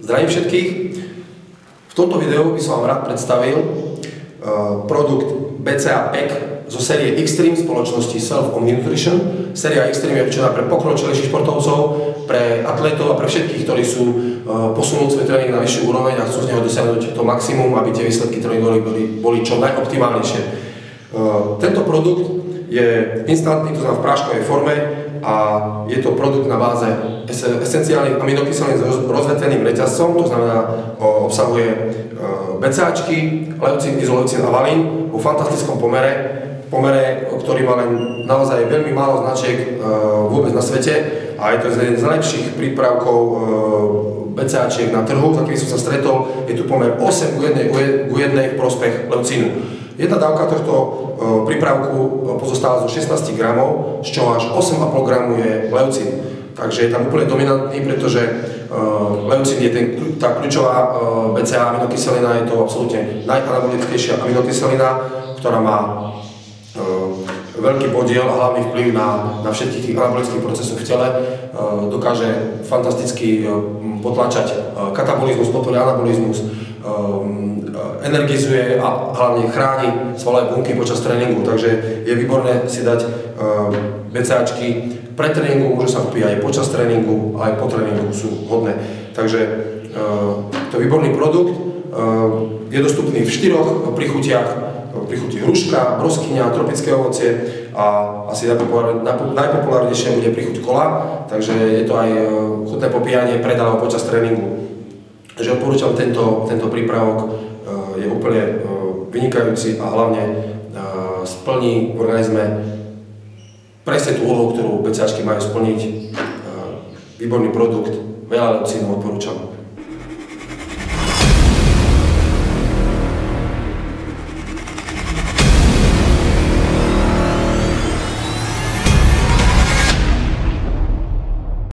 Zdravím všetkých. V tomto videu by som vám rád predstavil produkt BCA PEC zo série Extreme spoločnosti Self Omni Nutrition. Séria Extreme je určená pre pokročilejších športovcov, pre atletov a pre všetkých, ktorí sú posunúť svoj tréning na vyššiu úroveň a chcú z neho dosiahnuť to maximum, aby tie výsledky tréningu boli čo najoptimálnejšie. Tento produkt je instantný, to znamená v práškovej forme, a je to produkt na báze esenciálnych aminokyselín s rozvetveným reťazcom, to znamená, obsahuje BCAčky, leucín, izoleucín a valín vo fantastickom pomere, ktorý má len naozaj veľmi málo značiek vôbec na svete, a je to jeden z najlepších prípravkov BCAčiek na trhu, za ktorým som sa stretol. Je tu pomer 8:1 v prospech leucínu. Jedna dávka tohto prípravku pozostáva zo 16 gramov, z čoho až 8,5 gramu je leucín. Takže je tam úplne dominantný, pretože leucín je tá kľúčová BCA aminokyselina, je to absolútne najanabolickejšia aminokyselina, ktorá má veľký podiel a hlavný vplyv na všetkých tých anabolických procesoch v tele. Dokáže fantasticky potlačať katabolizmus, podporuje anabolizmus, energizuje a hlavne chráni svalové bunky počas tréningu, takže je výborné si dať BCAčky pre tréningu, môže sa popíjať aj počas tréningu, aj po tréningu sú hodné. Takže to je výborný produkt, je dostupný v 4 príchutiach, príchuti hruška, broskyňa, tropické ovocie a asi najpopulárnejšia bude príchuť kola, takže je to aj chutné popíjanie pred alebo počas tréningu. Takže odporúčam tento prípravok, je úplne vynikajúci a hlavne splní v organizme presne tú úlohu, ktorú BCAčky majú splniť. Výborný produkt, veľa leucínu odporúčam.